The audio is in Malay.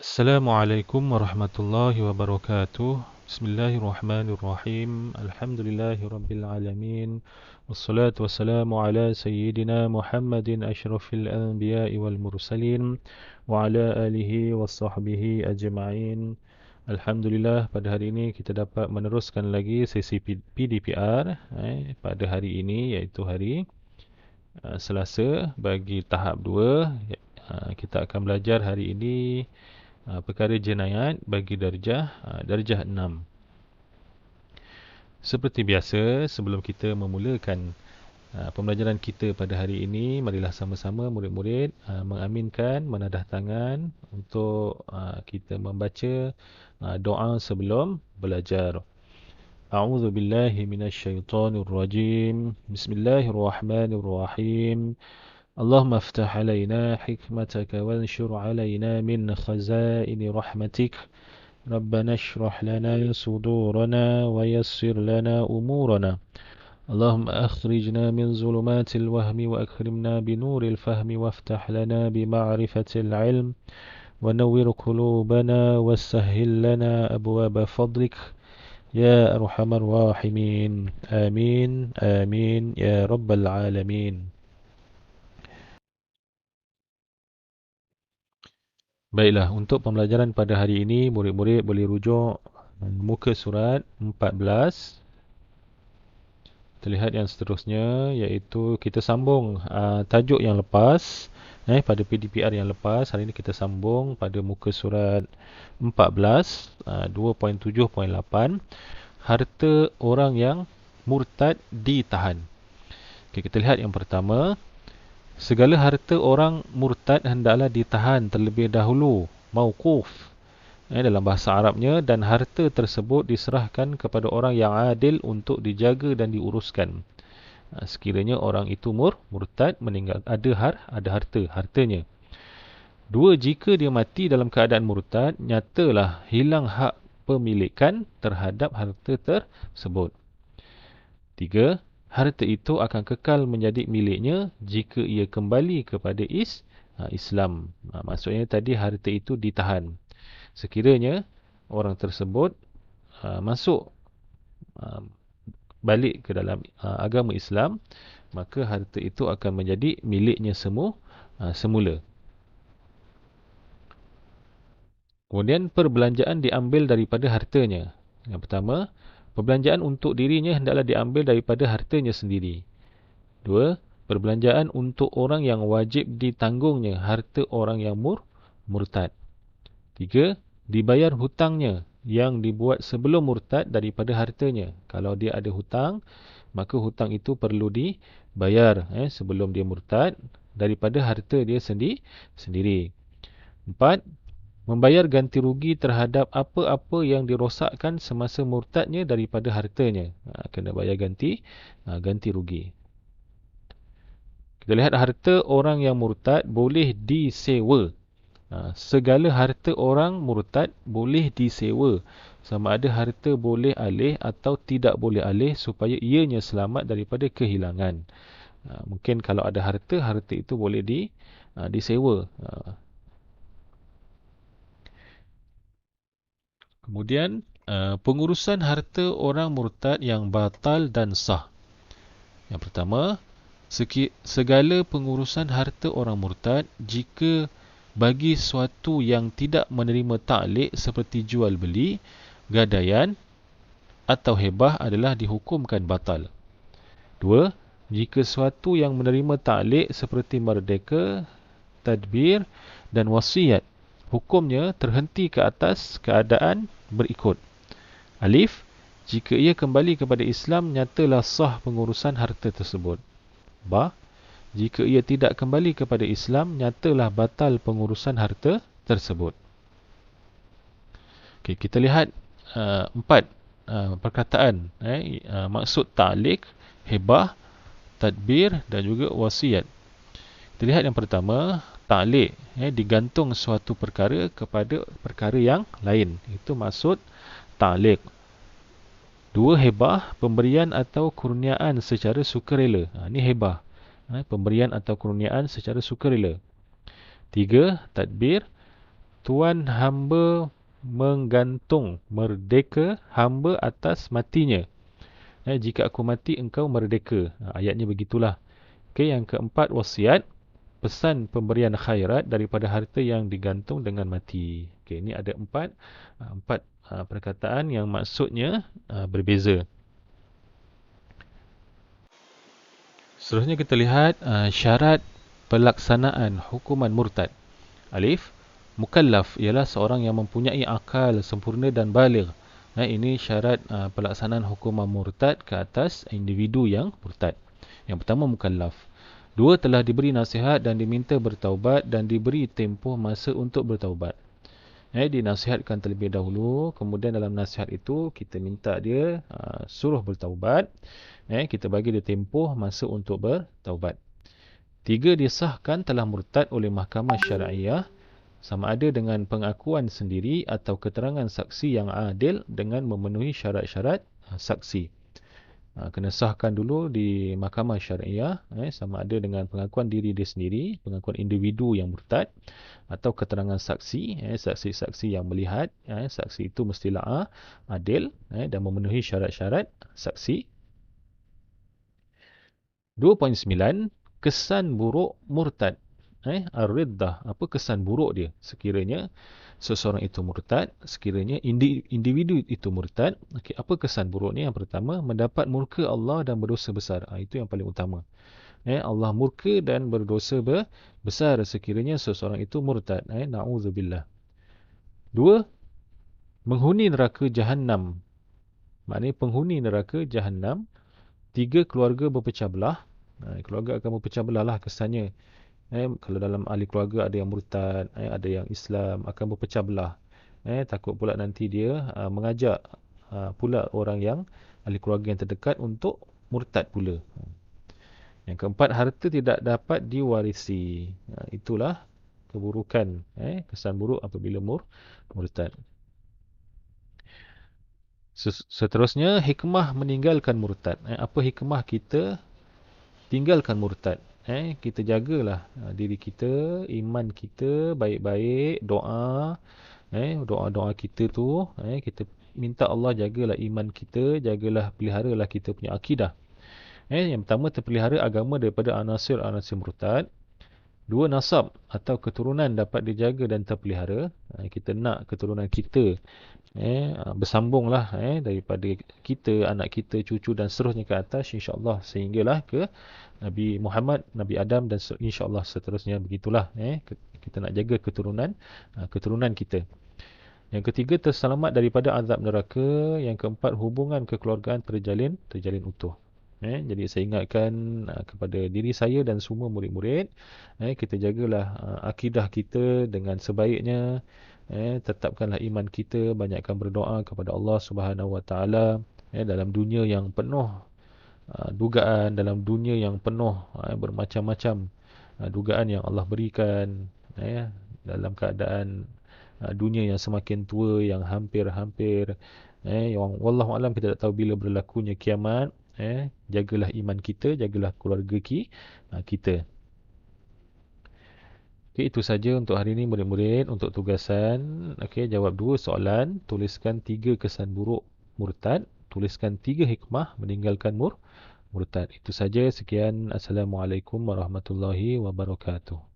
Assalamualaikum warahmatullahi wabarakatuh. Bismillahirrahmanirrahim. Alhamdulillahi rabbil alamin. Wassalatu wassalamu ala sayyidina Muhammadin asyrafil anbiya'i wal mursalin wa ala alihi wa sahbihi ajma'in. Alhamdulillah, pada hari ini kita dapat meneruskan lagi sesi PDPR pada hari ini, iaitu hari Selasa bagi tahap 2. Kita akan belajar hari ini perkara jenayat bagi darjah 6. Seperti biasa, sebelum kita memulakan pembelajaran kita pada hari ini, marilah sama-sama murid-murid mengaminkan, menadah tangan untuk kita membaca doa sebelum belajar. A'udzu billahi minasyaitonir rajim. Bismillahirrahmanirrahim. اللهم افتح علينا حكمتك وانشر علينا من خزائن رحمتك ربنا اشرح لنا صدورنا ويسر لنا أمورنا اللهم أخرجنا من ظلمات الوهم وأكرمنا بنور الفهم وافتح لنا بمعرفة العلم ونور قلوبنا وسهل لنا أبواب فضلك يا أرحم الراحمين آمين آمين يا رب العالمين. Baiklah, untuk pembelajaran pada hari ini, murid-murid boleh rujuk muka surat 14. Terlihat yang seterusnya, iaitu kita sambung tajuk yang lepas. Pada PDPR yang lepas, hari ini kita sambung pada muka surat 14, 2.7.8. Harta orang yang murtad ditahan. Kita lihat yang pertama. Segala harta orang murtad hendaklah ditahan terlebih dahulu, mauquf dalam bahasa Arabnya, dan harta tersebut diserahkan kepada orang yang adil untuk dijaga dan diuruskan. Sekiranya orang itu murtad, meninggal, ada hartanya. 2, jika dia mati dalam keadaan murtad, nyatalah hilang hak pemilikan terhadap harta tersebut. 3, harta itu akan kekal menjadi miliknya jika ia kembali kepada Islam. Maksudnya tadi harta itu ditahan. Sekiranya orang tersebut masuk balik ke dalam agama Islam, maka harta itu akan menjadi miliknya semula. Kemudian perbelanjaan diambil daripada hartanya. Yang pertama, perbelanjaan untuk dirinya hendaklah diambil daripada hartanya sendiri. 2, perbelanjaan untuk orang yang wajib ditanggungnya harta orang yang murtad. 3, dibayar hutangnya yang dibuat sebelum murtad daripada hartanya. Kalau dia ada hutang, maka hutang itu perlu dibayar sebelum dia murtad daripada harta dia sendiri. 4, membayar ganti rugi terhadap apa-apa yang dirosakkan semasa murtadnya daripada hartanya. Kena bayar ganti rugi. Kita lihat harta orang yang murtad boleh disewa. Segala harta orang murtad boleh disewa. Sama ada harta boleh alih atau tidak boleh alih supaya ianya selamat daripada kehilangan. Mungkin kalau ada harta itu boleh disewa. Kemudian pengurusan harta orang murtad yang batal dan sah. Yang pertama, segala pengurusan harta orang murtad jika bagi suatu yang tidak menerima ta'liq seperti jual beli, gadaian atau hebah adalah dihukumkan batal. 2, jika suatu yang menerima ta'liq seperti merdeka, tadbir dan wasiat, hukumnya terhenti ke atas keadaan berikut. Alif, jika ia kembali kepada Islam, nyatalah sah pengurusan harta tersebut. Ba, jika ia tidak kembali kepada Islam, nyatalah batal pengurusan harta tersebut. Okey, kita lihat 4 perkataan maksud ta'liq, hebah, tadbir dan juga wasiat. Kita lihat yang pertama, ta'liq, digantung suatu perkara kepada perkara yang lain. Itu maksud ta'liq. 2, hebah, pemberian atau kurniaan secara sukarela. Ini hebah, pemberian atau kurniaan secara sukarela. 3, tadbir, Tuan hamba menggantung merdeka hamba atas matinya. Jika aku mati, engkau merdeka. Ayatnya begitulah. Okey, yang keempat, wasiat. Pesan pemberian khairat daripada harta yang digantung dengan mati. Okey, ini ada empat perkataan yang maksudnya berbeza. Seterusnya kita lihat syarat pelaksanaan hukuman murtad. Alif, mukallaf ialah seorang yang mempunyai akal sempurna dan baligh. Ini syarat pelaksanaan hukuman murtad ke atas individu yang murtad. Yang pertama, mukallaf. Dua, telah diberi nasihat dan diminta bertaubat dan diberi tempoh masa untuk bertaubat. Dinasihatkan terlebih dahulu, kemudian dalam nasihat itu kita minta dia suruh bertaubat. Kita bagi dia tempoh masa untuk bertaubat. Tiga, disahkan telah murtad oleh mahkamah syariah sama ada dengan pengakuan sendiri atau keterangan saksi yang adil dengan memenuhi syarat-syarat saksi. Kena sahkan dulu di mahkamah syariah sama ada dengan pengakuan diri dia sendiri, pengakuan individu yang murtad, atau keterangan saksi, saksi-saksi yang melihat. Saksi itu mestilah adil dan memenuhi syarat-syarat saksi. 2.9, kesan buruk murtad. Ar-riddah, apa kesan buruk dia sekiranya seseorang itu murtad, sekiranya individu itu murtad. Okey, apa kesan buruknya? Yang pertama, mendapat murka Allah dan berdosa besar. Itu yang paling utama. Allah murka dan berdosa besar sekiranya seseorang itu murtad. Na'udzubillah. Dua, menghuni neraka Jahannam. Maknanya penghuni neraka Jahannam. Tiga, keluarga berpecah belah. Keluarga akan berpecah belah lah kesannya. Kalau dalam ahli keluarga ada yang murtad, ada yang Islam, akan berpecah belah. Takut pula nanti dia mengajak pula orang yang ahli keluarga yang terdekat untuk murtad pula. Yang keempat, harta tidak dapat diwarisi. Itulah keburukan, kesan buruk apabila murtad. Seterusnya, hikmah meninggalkan murtad. Apa hikmah kita tinggalkan murtad? Kita jagalah diri kita, iman kita baik-baik, doa. Doa-doa kita tu, kita minta Allah jagalah iman kita, jagalah, peliharalah kita punya akidah. Yang pertama, terpelihara agama daripada anasir-anasir murtad. Dua, nasab atau keturunan dapat dijaga dan terpelihara. Kita nak keturunan kita bersambunglah daripada kita, anak kita, cucu dan seterusnya ke atas, insya-Allah, sehinggalah ke Nabi Muhammad, Nabi Adam dan insya-Allah seterusnya. Begitulah kita nak jaga keturunan kita. Yang ketiga, terselamat daripada azab neraka. Yang keempat, hubungan kekeluargaan terjalin utuh. Jadi saya ingatkan kepada diri saya dan semua murid-murid, kita jagalah akidah kita dengan sebaiknya. Tetapkanlah iman kita, banyakkan berdoa kepada Allah Subhanahu Wa Taala dalam dunia yang penuh dugaan, dalam dunia yang penuh bermacam-macam dugaan yang Allah berikan, dalam keadaan dunia yang semakin tua, yang hampir-hampir, yang wallahu alam kita tak tahu bila berlakunya kiamat. Jagalah iman kita, jagalah keluarga kita. Okey, itu saja untuk hari ini murid-murid. Untuk tugasan, okey, jawab 2 soalan, tuliskan 3 kesan buruk murtad, tuliskan 3 hikmah meninggalkan murtad. Itu saja, sekian. Assalamualaikum warahmatullahi wabarakatuh.